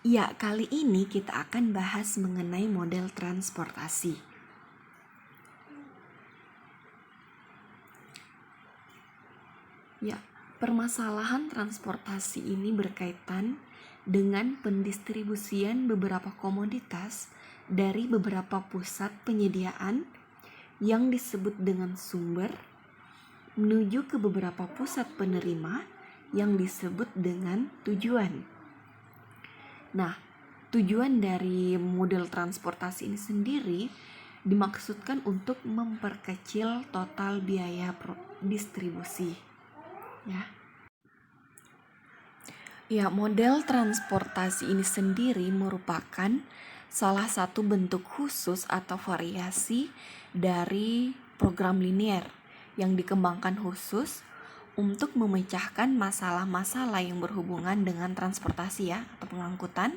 Ya, kali ini kita akan bahas mengenai model transportasi. Ya, permasalahan transportasi ini berkaitan dengan pendistribusian beberapa komoditas dari beberapa pusat penyediaan yang disebut dengan sumber menuju ke beberapa pusat penerima yang disebut dengan tujuan. Nah, tujuan dari model transportasi ini sendiri dimaksudkan untuk memperkecil total biaya distribusi. Ya, model transportasi ini sendiri merupakan salah satu bentuk khusus atau variasi dari program linear yang dikembangkan khusus untuk memecahkan masalah-masalah yang berhubungan dengan transportasi atau pengangkutan.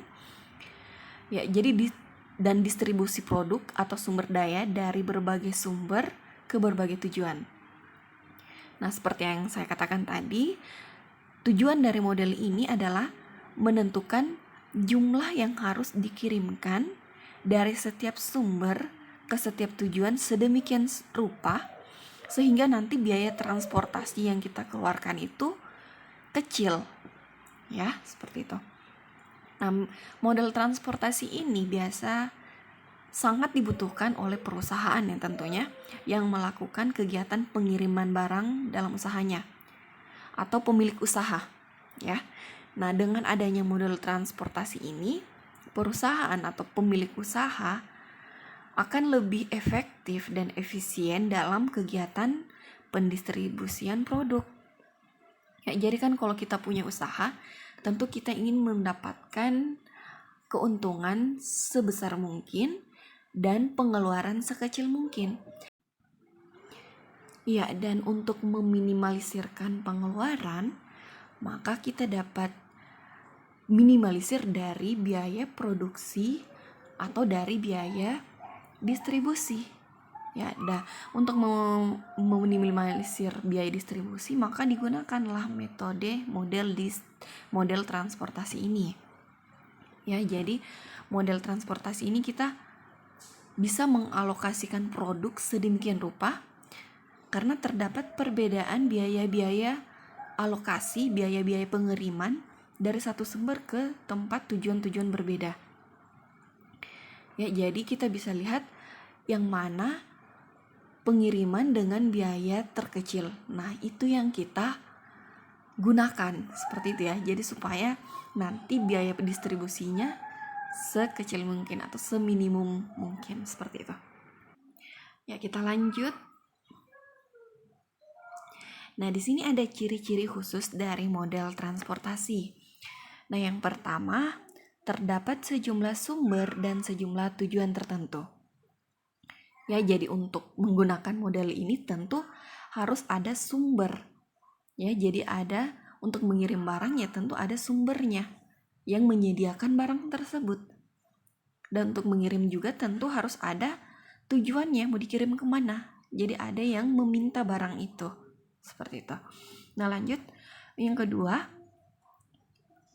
Ya, jadi dan distribusi produk atau sumber daya dari berbagai sumber ke berbagai tujuan. Nah, seperti yang saya katakan tadi, tujuan dari model ini adalah menentukan jumlah yang harus dikirimkan dari setiap sumber ke setiap tujuan sedemikian rupa sehingga nanti biaya transportasi yang kita keluarkan itu kecil. Ya, seperti itu. Nah, model transportasi ini biasa sangat dibutuhkan oleh perusahaan tentunya yang melakukan kegiatan pengiriman barang dalam usahanya atau pemilik usaha, ya. Nah, dengan adanya model transportasi ini, perusahaan atau pemilik usaha akan lebih efektif dan efisien dalam kegiatan pendistribusian produk. Ya, jadi kan kalau kita punya usaha, tentu kita ingin mendapatkan keuntungan sebesar mungkin dan pengeluaran sekecil mungkin. Ya, dan untuk meminimalisirkan pengeluaran, maka kita dapat minimalisir dari biaya produksi atau dari biaya distribusi. Ya, untuk meminimalisir biaya distribusi, maka digunakanlah metode model transportasi ini. Ya, jadi model transportasi ini kita bisa mengalokasikan produk sedemikian rupa karena terdapat perbedaan biaya-biaya alokasi, biaya-biaya pengiriman dari satu sumber ke tempat tujuan-tujuan berbeda. Ya, jadi kita bisa lihat yang mana pengiriman dengan biaya terkecil. Nah, itu yang kita gunakan seperti itu ya. Jadi supaya nanti biaya distribusinya sekecil mungkin atau seminimum mungkin, seperti itu. Ya, kita lanjut. Nah, di sini ada ciri-ciri khusus dari model transportasi. Nah, yang pertama, terdapat sejumlah sumber dan sejumlah tujuan tertentu. Ya, jadi untuk menggunakan model ini tentu harus ada sumber. Ya, jadi ada untuk mengirim barang ya tentu ada sumbernya yang menyediakan barang tersebut. Dan untuk mengirim juga tentu harus ada tujuannya, mau dikirim kemana. Jadi ada yang meminta barang itu. Seperti itu. Nah, lanjut. Yang kedua,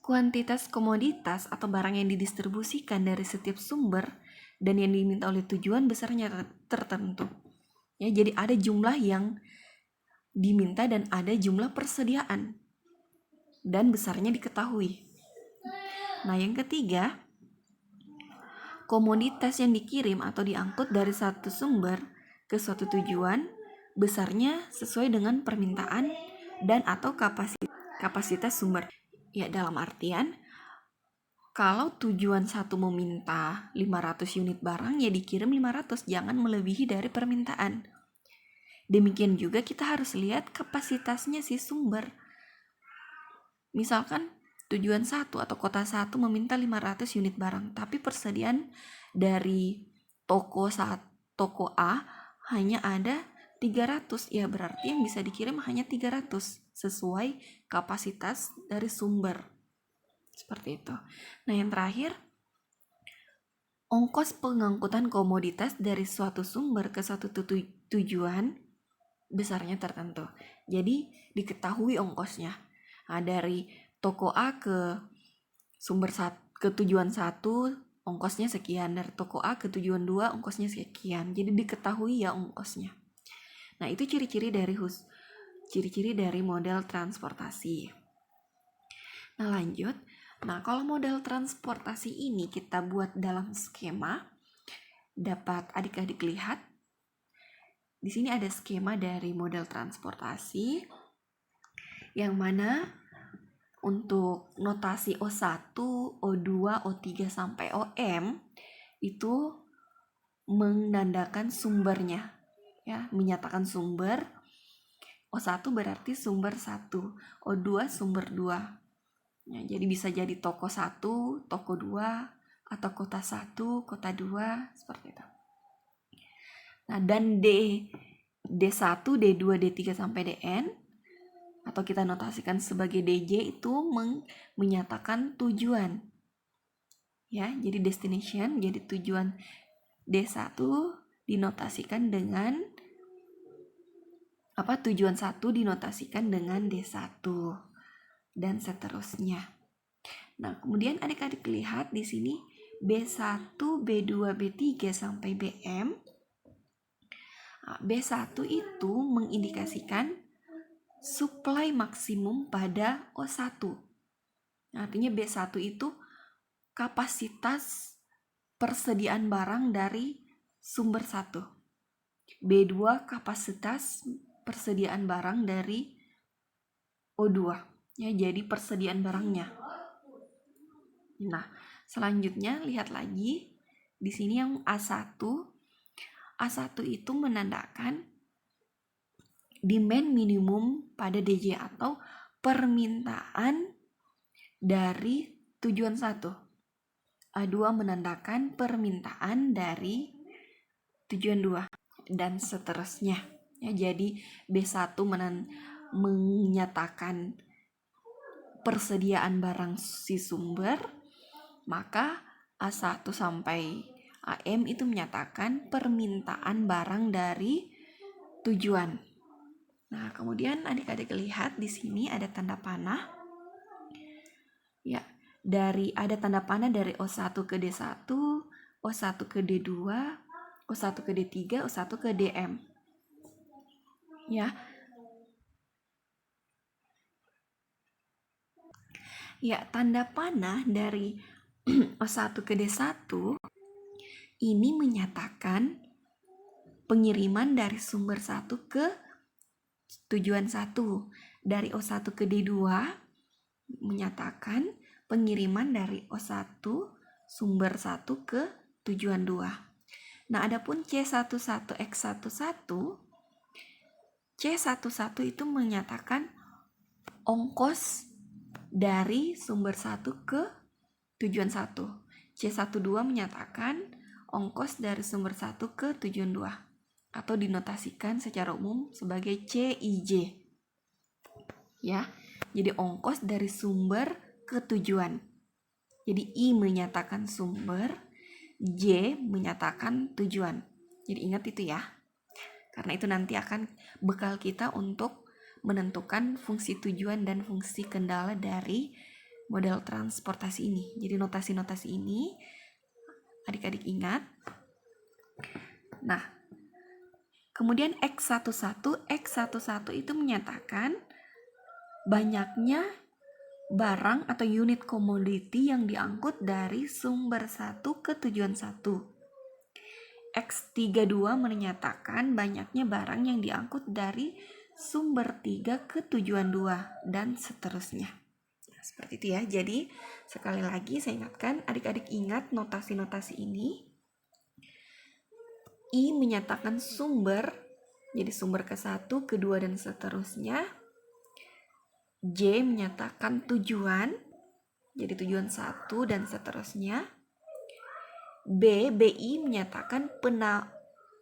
kuantitas komoditas atau barang yang didistribusikan dari setiap sumber dan yang diminta oleh tujuan besarnya tertentu. Ya, jadi ada jumlah yang diminta dan ada jumlah persediaan dan besarnya diketahui. Nah, yang ketiga, komoditas yang dikirim atau diangkut dari satu sumber ke suatu tujuan besarnya sesuai dengan permintaan dan atau kapasitas sumber. Ya, dalam artian kalau tujuan satu meminta 500 unit barang, ya dikirim 500, jangan melebihi dari permintaan. Demikian juga kita harus lihat kapasitasnya si sumber. Misalkan tujuan satu atau kota satu meminta 500 unit barang, tapi persediaan dari toko A hanya ada 300, ya berarti yang bisa dikirim hanya 300 sesuai kapasitas dari sumber. Seperti itu. Nah, yang terakhir, ongkos pengangkutan komoditas dari suatu sumber ke suatu tujuan besarnya tertentu. Jadi diketahui ongkosnya. Nah, dari toko A ke ke tujuan 1 ongkosnya sekian, dari toko A ke tujuan 2 ongkosnya sekian. Jadi diketahui ya ongkosnya. Nah, itu ciri-ciri dari model transportasi. Nah, lanjut. Nah, kalau model transportasi ini kita buat dalam skema, dapat adik-adik lihat. Di sini ada skema dari model transportasi, yang mana untuk notasi O1, O2, O3 sampai OM itu menandakan sumbernya, ya, menyatakan sumber. O1 berarti sumber 1, O2 sumber 2. Ya, jadi bisa jadi toko 1, toko 2, atau kota 1, kota 2, seperti itu. Nah, dan D1, D2, D3 sampai DN, atau kita notasikan sebagai DJ, itu menyatakan tujuan. Ya, jadi destination, jadi tujuan. D1 dinotasikan dengan tujuan 1 dinotasikan dengan D1 dan seterusnya. Nah, kemudian adik-adik lihat di sini B1, B2, B3 sampai BM. Nah, B1 itu mengindikasikan supply maksimum pada O1. Artinya B1 itu kapasitas persediaan barang dari sumber 1. B2 kapasitas persediaan barang dari O2. Ya, jadi persediaan barangnya. Nah, selanjutnya lihat lagi di sini yang A1. A1 itu menandakan demand minimum pada DJ atau permintaan dari tujuan 1. A2 menandakan permintaan dari tujuan 2 dan seterusnya. Ya, jadi B1 menyatakan persediaan barang si sumber, maka A1 sampai AM itu menyatakan permintaan barang dari tujuan. Nah, kemudian adik-adik lihat di sini ada tanda panah. Ya, ada tanda panah dari O1 ke D1, O1 ke D2, O1 ke D3, O1 ke DM. Ya. Ya, tanda panah dari O1 ke D1 ini menyatakan pengiriman dari sumber 1 ke tujuan 1. Dari O1 ke D2 menyatakan pengiriman dari O1 sumber 1 ke tujuan 2. Nah, adapun C11X11, C11 itu menyatakan ongkos dari sumber 1 ke tujuan 1. C12 menyatakan ongkos dari sumber 1 ke tujuan 2, atau dinotasikan secara umum sebagai CIJ. Ya, jadi ongkos dari sumber ke tujuan. Jadi I menyatakan sumber, J menyatakan tujuan. Jadi ingat itu ya. Karena itu nanti akan bekal kita untuk menentukan fungsi tujuan dan fungsi kendala dari model transportasi ini. Jadi notasi-notasi ini adik-adik ingat. Nah, kemudian X11 itu menyatakan banyaknya barang atau unit komoditi yang diangkut dari sumber 1 ke tujuan 1. X32 menyatakan banyaknya barang yang diangkut dari sumber 3 ke tujuan 2 dan seterusnya. Nah, seperti itu ya. Jadi sekali lagi saya ingatkan, adik-adik ingat notasi-notasi ini. I menyatakan sumber, jadi sumber ke 1, kedua dan seterusnya. J menyatakan tujuan, jadi tujuan 1 dan seterusnya. BI menyatakan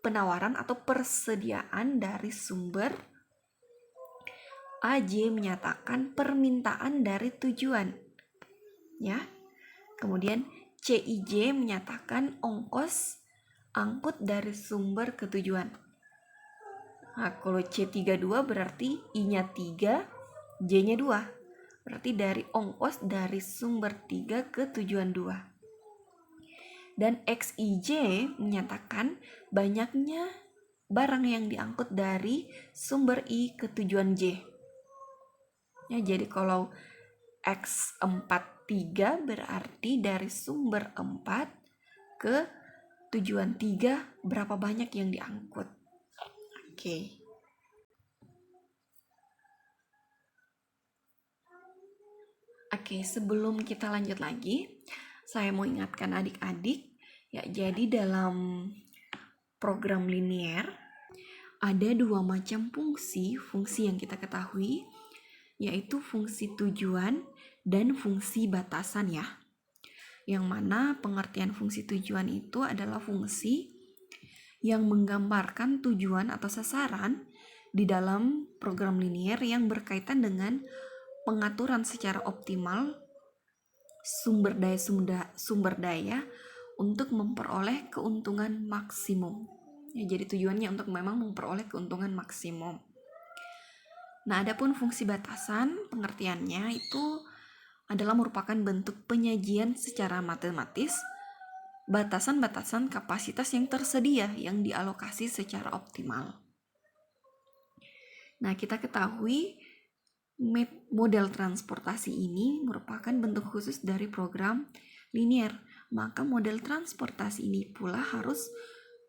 penawaran atau persediaan dari sumber. AJ menyatakan permintaan dari tujuan. Ya. Kemudian CIJ menyatakan ongkos angkut dari sumber ke tujuan. Nah, kalau C32 berarti I-nya 3, J-nya 2. Berarti dari ongkos dari sumber 3 ke tujuan 2. Dan XIJ menyatakan banyaknya barang yang diangkut dari sumber I ke tujuan J. Ya, jadi kalau X43 berarti dari sumber 4 ke tujuan 3 berapa banyak yang diangkut. Oke. Oke, sebelum kita lanjut lagi, saya mau ingatkan adik-adik, ya, jadi dalam program linear ada dua macam fungsi yang kita ketahui, yaitu fungsi tujuan dan fungsi batasan ya. Yang mana pengertian fungsi tujuan itu adalah fungsi yang menggambarkan tujuan atau sasaran di dalam program linear yang berkaitan dengan pengaturan secara optimal sumber daya untuk memperoleh keuntungan maksimum. Ya, jadi tujuannya untuk memang memperoleh keuntungan maksimum. Nah, adapun fungsi batasan, pengertiannya itu adalah merupakan bentuk penyajian secara matematis batasan-batasan kapasitas yang tersedia yang dialokasi secara optimal. Nah, kita ketahui model transportasi ini merupakan bentuk khusus dari program linear. Maka model transportasi ini pula harus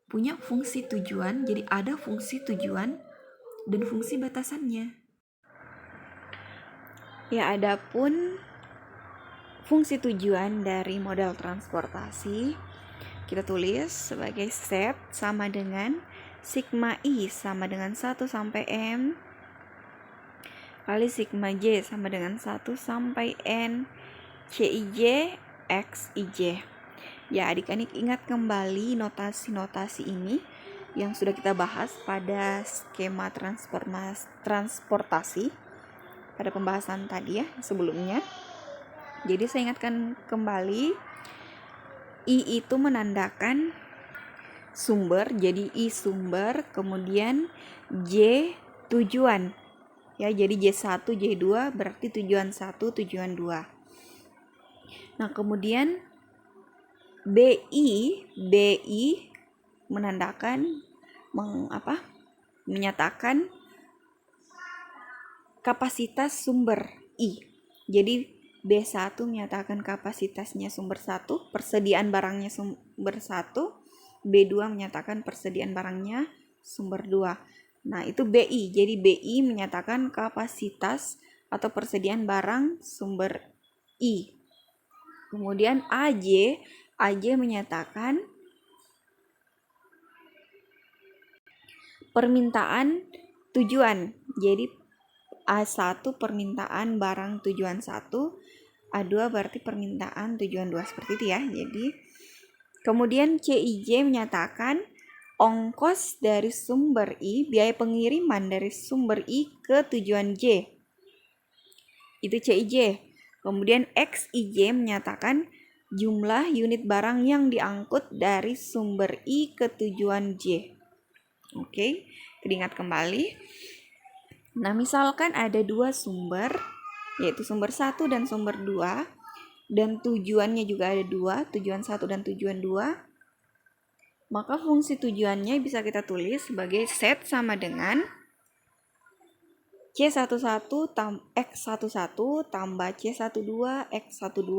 punya fungsi tujuan, jadi ada fungsi tujuan dan fungsi batasannya. Ya, adapun fungsi tujuan dari model transportasi kita tulis sebagai set sama dengan sigma I sama dengan 1 sampai M kali sigma J sama dengan 1 sampai N CIJ XIJ. Ya, adik-adik ingat kembali notasi-notasi ini yang sudah kita bahas pada skema transportasi pada pembahasan tadi ya sebelumnya. Jadi saya ingatkan kembali, I itu menandakan sumber, jadi I sumber, kemudian J tujuan. Ya, jadi J1, J2 berarti tujuan 1, tujuan 2. Nah, kemudian BI menandakan menyatakan kapasitas sumber I. Jadi B1 menyatakan kapasitasnya sumber 1, persediaan barangnya sumber 1, B2 menyatakan persediaan barangnya sumber 2. Nah, itu BI. Jadi BI menyatakan kapasitas atau persediaan barang sumber I. Kemudian AJ menyatakan permintaan tujuan. Jadi A1 permintaan barang tujuan 1, A2 berarti permintaan tujuan 2, seperti itu ya. Jadi kemudian CIJ menyatakan ongkos dari sumber I, biaya pengiriman dari sumber I ke tujuan J. Itu CIJ. Kemudian XIJ menyatakan jumlah unit barang yang diangkut dari sumber I ke tujuan J. Oke, diingat kembali. Nah, misalkan ada dua sumber, yaitu sumber 1 dan sumber 2, dan tujuannya juga ada dua, tujuan 1 dan tujuan 2, maka fungsi tujuannya bisa kita tulis sebagai set sama dengan C11 X11 tambah C12 X12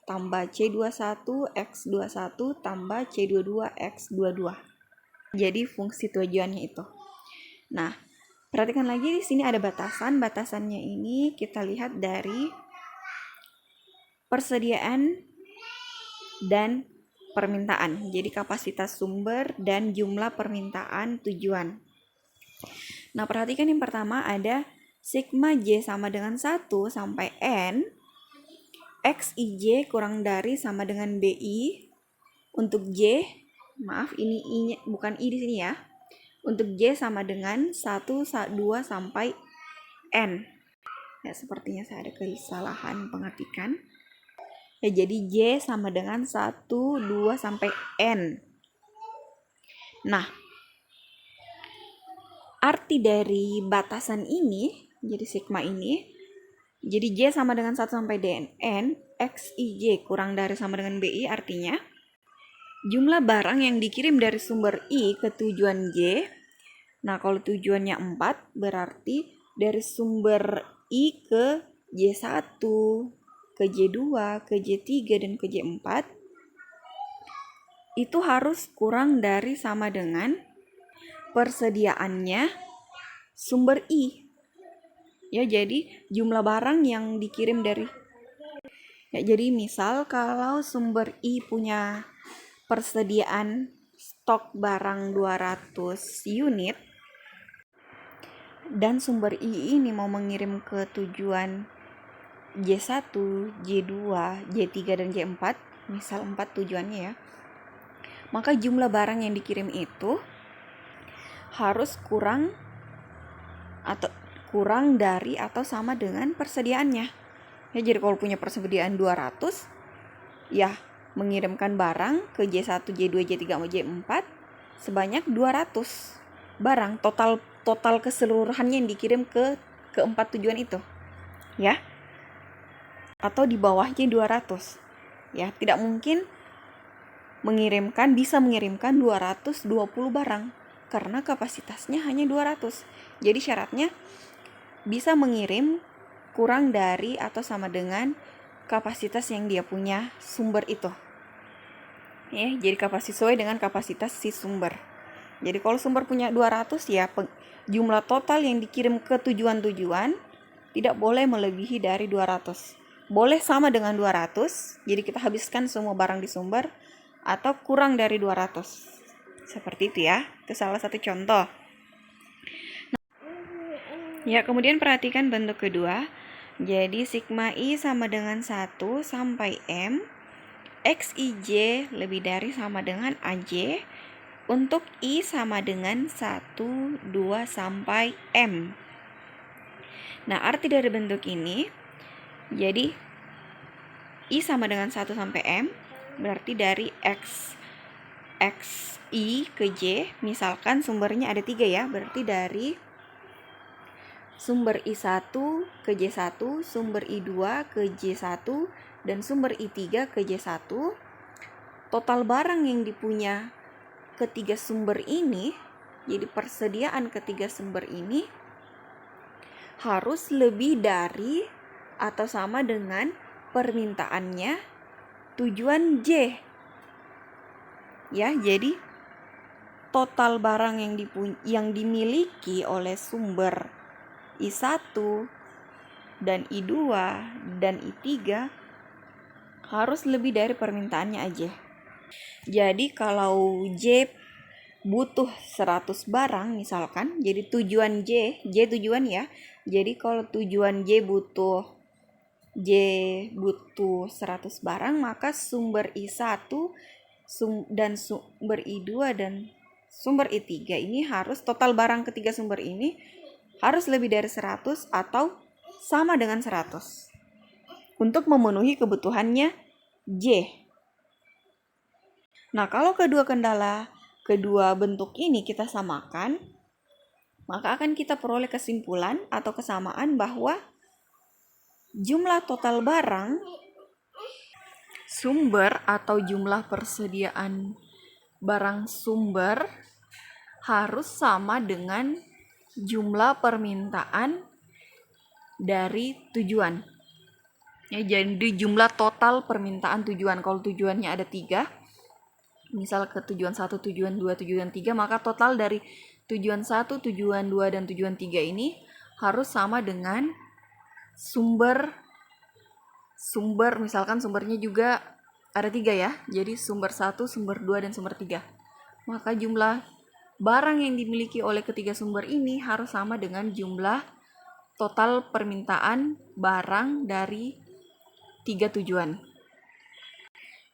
tambah C21 X21 tambah C22 X22. Jadi fungsi tujuannya itu. Nah, perhatikan lagi di sini ada batasan. Batasannya ini kita lihat dari persediaan dan permintaan. Jadi kapasitas sumber dan jumlah permintaan tujuan. Nah, perhatikan yang pertama ada sigma J sama dengan 1 sampai N. XIJ kurang dari sama dengan BI. Untuk J, maaf ini I-nya bukan I di sini ya. Untuk J sama dengan 1, 2 sampai N. Ya, sepertinya saya ada kesalahan pengertikan. Ya, jadi J sama dengan 1, 2 sampai N. Nah, arti dari batasan ini, jadi sigma ini Jadi J sama dengan 1 sampai N, XIJ kurang dari sama dengan BI, artinya jumlah barang yang dikirim dari sumber I ke tujuan J. Nah, kalau tujuannya 4, berarti dari sumber I ke J1, ke J2, ke J3, dan ke J4 itu harus kurang dari sama dengan persediaannya sumber I. Ya, jadi jumlah barang yang dikirim dari jadi misal kalau sumber I punya persediaan stok barang 200 unit dan sumber I ini mau mengirim ke tujuan J1, J2, J3, dan J4, misal 4 tujuannya ya, maka jumlah barang yang dikirim itu harus kurang dari atau sama dengan persediaannya. Ya, jadi kalau punya persediaan 200, ya mengirimkan barang ke J1, J2, J3, J4 sebanyak 200 barang total keseluruhannya yang dikirim ke keempat tujuan itu. Ya. Atau di bawahnya 200. Ya, tidak mungkin bisa mengirimkan 220 barang karena kapasitasnya hanya 200. Jadi syaratnya bisa mengirim kurang dari atau sama dengan kapasitas yang dia punya sumber itu. Ya, jadi sesuai dengan kapasitas si sumber. Jadi kalau sumber punya 200 ya jumlah total yang dikirim ke tujuan-tujuan tidak boleh melebihi dari 200. Boleh sama dengan 200, jadi kita habiskan semua barang di sumber, atau kurang dari 200. Seperti itu ya, itu salah satu contoh. Ya, kemudian perhatikan bentuk kedua. Jadi sigma I sama dengan 1 sampai M, XIJ lebih dari sama dengan AJ, untuk I sama dengan 1, 2, sampai M. Nah, arti dari bentuk ini, jadi I sama dengan 1 sampai M, berarti dari XI ke J, misalkan sumbernya ada 3 ya, berarti dari sumber I1 ke J1, sumber I2 ke J1, dan sumber I3 ke J1. Total barang yang dipunya ketiga sumber ini, jadi persediaan ketiga sumber ini harus lebih dari atau sama dengan permintaannya tujuan J. Ya, jadi total barang yang dimiliki oleh sumber I1 dan I2 dan I3 harus lebih dari permintaannya aja. Jadi kalau J butuh 100 barang misalkan, jadi tujuan J tujuan ya. Jadi kalau tujuan J butuh 100 barang, maka sumber I1 dan sumber I2 dan sumber I3 ini harus total barang ketiga sumber ini harus lebih dari 100 atau sama dengan 100 untuk memenuhi kebutuhannya J. Nah, kalau kedua bentuk ini kita samakan, maka akan kita peroleh kesimpulan atau kesamaan bahwa jumlah total barang sumber atau jumlah persediaan barang sumber harus sama dengan jumlah permintaan dari tujuan. Ya, jadi jumlah total permintaan tujuan. Kalau tujuannya ada 3, misal ke tujuan 1, tujuan 2, tujuan 3, maka total dari tujuan 1, tujuan 2, dan tujuan 3 ini harus sama dengan sumber, misalkan sumbernya juga ada 3 ya. Jadi sumber 1, sumber 2, dan sumber 3. Maka jumlah barang yang dimiliki oleh ketiga sumber ini harus sama dengan jumlah total permintaan barang dari 3 tujuan.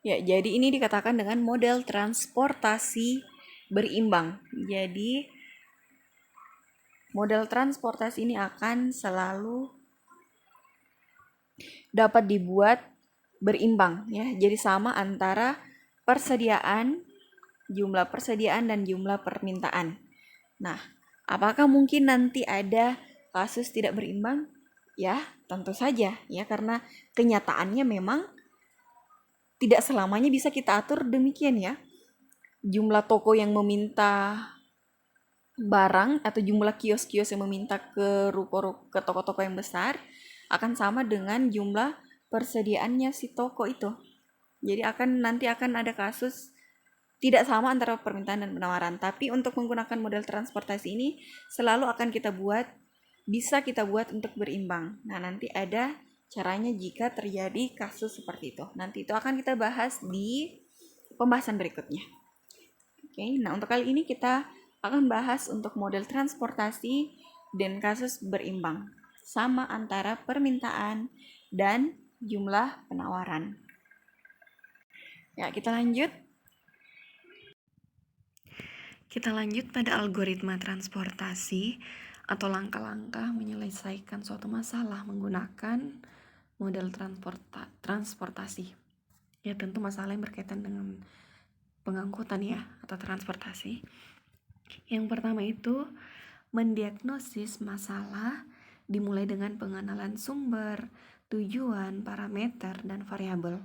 Ya, jadi ini dikatakan dengan model transportasi berimbang. Jadi model transportasi ini akan selalu dapat dibuat berimbang ya. Jadi sama antara jumlah persediaan dan jumlah permintaan. Nah, apakah mungkin nanti ada kasus tidak berimbang? Ya, tentu saja ya, karena kenyataannya memang tidak selamanya bisa kita atur demikian ya. Jumlah toko yang meminta barang atau jumlah kios-kios yang meminta ke ke toko-toko yang besar akan sama dengan jumlah persediaannya si toko itu. Jadi nanti akan ada kasus tidak sama antara permintaan dan penawaran. Tapi untuk menggunakan model transportasi ini selalu akan bisa kita buat untuk berimbang. Nah, nanti ada caranya jika terjadi kasus seperti itu. Nanti itu akan kita bahas di pembahasan berikutnya. Oke, nah untuk kali ini kita akan bahas untuk model transportasi dan kasus berimbang sama antara permintaan dan jumlah penawaran. Ya, kita lanjut. Kita lanjut pada algoritma transportasi atau langkah-langkah menyelesaikan suatu masalah menggunakan model transportasi. Ya, tentu masalah yang berkaitan dengan pengangkutan ya, atau transportasi. Yang pertama itu mendiagnosis masalah dimulai dengan pengenalan sumber, tujuan, parameter, dan variabel.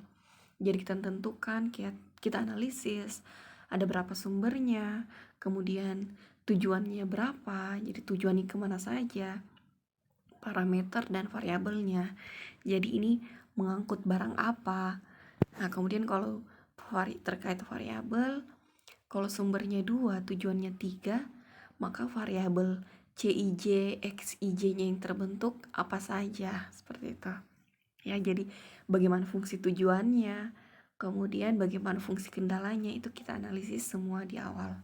Jadi kita tentukan, kita analisis ada berapa sumbernya, kemudian tujuannya berapa, jadi tujuannya kemana saja, parameter dan variabelnya. Jadi ini mengangkut barang apa. Nah, kemudian kalau terkait variabel, kalau sumbernya 2, tujuannya 3, maka variabel CIJ, XIJ-nya yang terbentuk apa saja, seperti itu. Ya, jadi bagaimana fungsi tujuannya, kemudian bagaimana fungsi kendalanya, itu kita analisis semua di awal.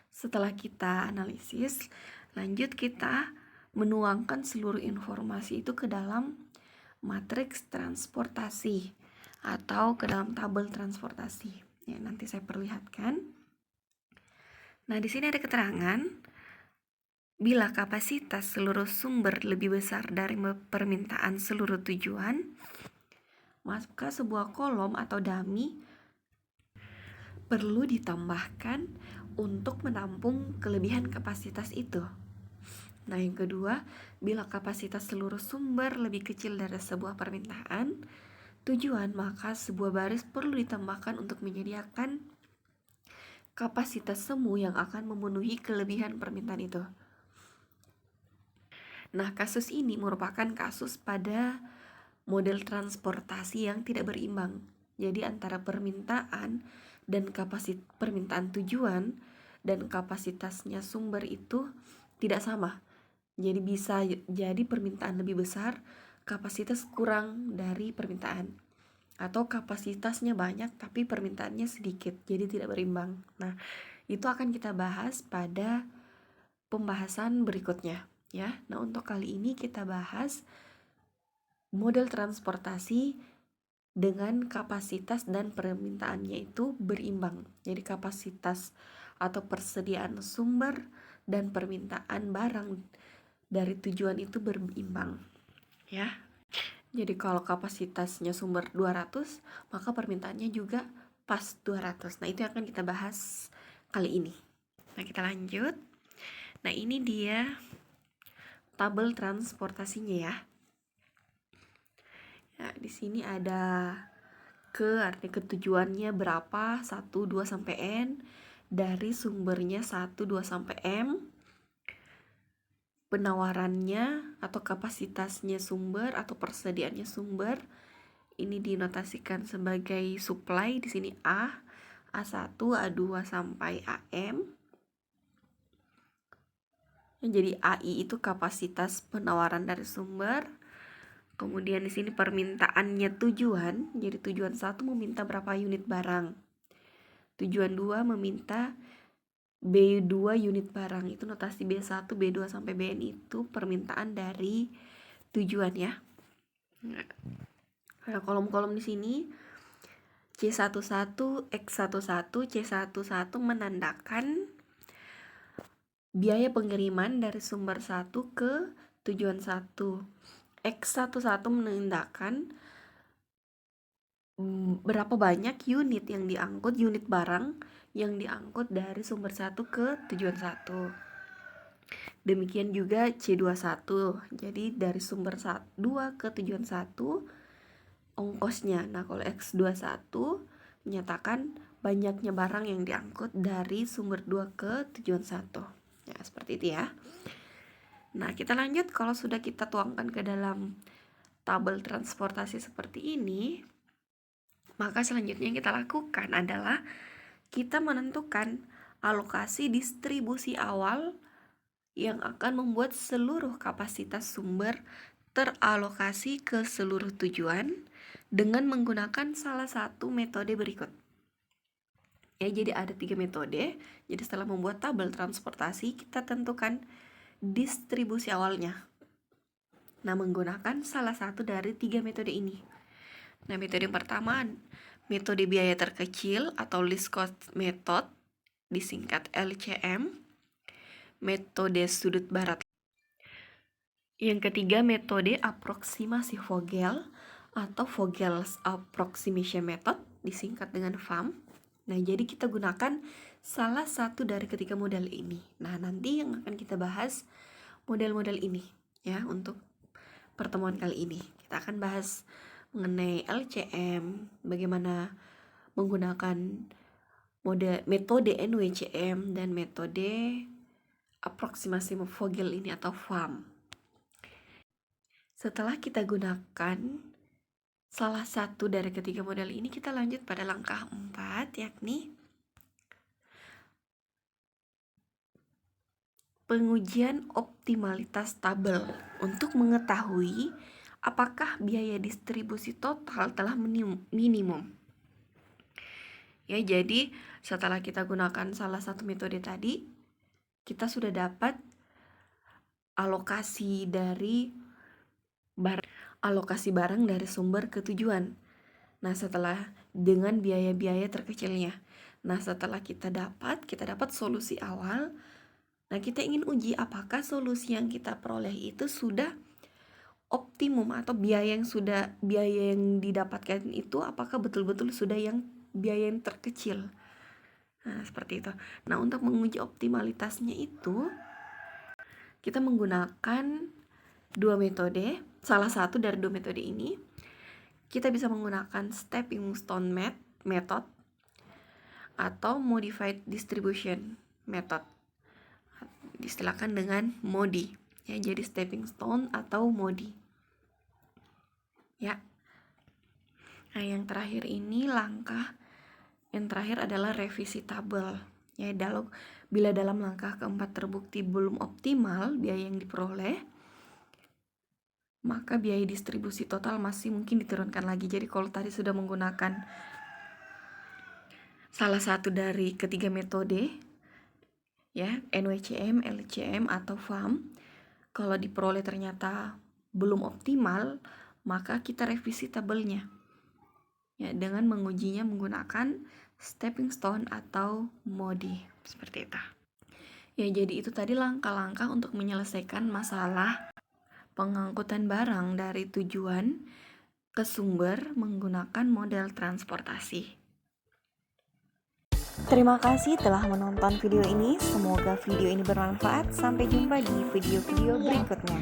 Setelah kita analisis, lanjut kita menuangkan seluruh informasi itu ke dalam matriks transportasi atau ke dalam tabel transportasi. Ya, nanti saya perlihatkan. Nah, di sini ada keterangan bila kapasitas seluruh sumber lebih besar dari permintaan seluruh tujuan, maka sebuah kolom atau dummy perlu ditambahkan untuk menampung kelebihan kapasitas itu. Nah, yang kedua, bila kapasitas seluruh sumber lebih kecil dari sebuah permintaan tujuan, maka sebuah baris perlu ditambahkan untuk menyediakan kapasitas semu yang akan memenuhi kelebihan permintaan itu. Nah, kasus ini merupakan kasus pada model transportasi yang tidak berimbang. Jadi antara permintaan dan permintaan tujuan dan kapasitasnya sumber itu tidak sama. Jadi bisa jadi permintaan lebih besar, kapasitas kurang dari permintaan. Atau kapasitasnya banyak tapi permintaannya sedikit, jadi tidak berimbang. Nah, itu akan kita bahas pada pembahasan berikutnya ya. Nah, untuk kali ini kita bahas model transportasi dengan kapasitas dan permintaannya itu berimbang. Jadi kapasitas atau persediaan sumber dan permintaan barang dari tujuan itu berimbang ya. Jadi kalau kapasitasnya sumber 200, maka permintaannya juga pas 200. Nah, itu yang akan kita bahas kali ini. Nah, kita lanjut. Nah, ini dia tabel transportasinya ya. Ya, di sini ada artinya ketujuannya berapa, 1, 2 sampai N, dari sumbernya 1, 2 sampai M, penawarannya atau kapasitasnya sumber atau persediaannya sumber ini dinotasikan sebagai supply, di sini A1, A2 sampai AM. Jadi AI itu kapasitas penawaran dari sumber. Kemudian di sini permintaannya tujuan. Jadi tujuan 1 meminta berapa unit barang. Tujuan 2 meminta B2 unit barang. Itu notasi B1, B2 sampai BN itu permintaan dari tujuan ya. Nah, kolom-kolom di sini C11, X11, C11 menandakan biaya pengiriman dari sumber 1 ke tujuan 1. X11 menandakan berapa banyak unit yang diangkut, unit barang yang diangkut dari sumber 1 ke tujuan 1. Demikian juga C21. Jadi dari sumber 2 ke tujuan 1 ongkosnya. Nah, kalau X21 menyatakan banyaknya barang yang diangkut dari sumber 2 ke tujuan 1. Ya, seperti itu ya. Nah, kita lanjut. Kalau sudah kita tuangkan ke dalam tabel transportasi seperti ini, maka selanjutnya yang kita lakukan adalah kita menentukan alokasi distribusi awal yang akan membuat seluruh kapasitas sumber teralokasi ke seluruh tujuan dengan menggunakan salah satu metode berikut. Ya, jadi ada 3 metode. Jadi setelah membuat tabel transportasi, kita tentukan distribusi awalnya. Nah, menggunakan salah satu dari 3 metode ini. Nah, metode yang pertama, metode biaya terkecil atau least cost method, disingkat LCM. Metode sudut barat. Yang ketiga, metode aproksimasi Vogel atau Vogel's approximation method, disingkat dengan VAM. Nah, jadi kita gunakan salah satu dari ketiga model ini. Nah, nanti yang akan kita bahas model-model ini ya untuk pertemuan kali ini. Kita akan bahas mengenai LCM, bagaimana menggunakan metode NWCM dan metode aproksimasi Vogel ini atau VAM. Setelah kita gunakan salah satu dari ketiga model ini, kita lanjut pada langkah 4, yakni pengujian optimalitas tabel untuk mengetahui apakah biaya distribusi total telah minimum. Ya, jadi setelah kita gunakan salah satu metode tadi, kita sudah dapat alokasi barang dari sumber ke tujuan. Nah, setelah dengan biaya-biaya terkecilnya. Nah, setelah kita dapat solusi awal. Nah, kita ingin uji apakah solusi yang kita peroleh itu sudah optimum atau biaya yang didapatkan itu apakah betul-betul sudah yang biaya yang terkecil. Nah, seperti itu. Nah, untuk menguji optimalitasnya itu kita menggunakan 2 metode. Salah satu dari 2 metode ini kita bisa menggunakan stepping stone method atau modified distribution method, diistilahkan dengan MODI ya. Jadi stepping stone atau MODI ya. Nah, yang terakhir adalah revisi tabel ya. Bila dalam langkah keempat terbukti belum optimal biaya yang diperoleh, maka biaya distribusi total masih mungkin diturunkan lagi. Jadi kalau tadi sudah menggunakan salah satu dari ketiga metode ya, NWCM, LCM atau VAM, kalau diperoleh ternyata belum optimal, maka kita revisi tabelnya ya dengan mengujinya menggunakan stepping stone atau MODI, seperti itu. Ya, jadi itu tadi langkah-langkah untuk menyelesaikan masalah pengangkutan barang dari tujuan ke sumber menggunakan model transportasi. Terima kasih telah menonton video ini. Semoga video ini bermanfaat. Sampai jumpa di video-video berikutnya.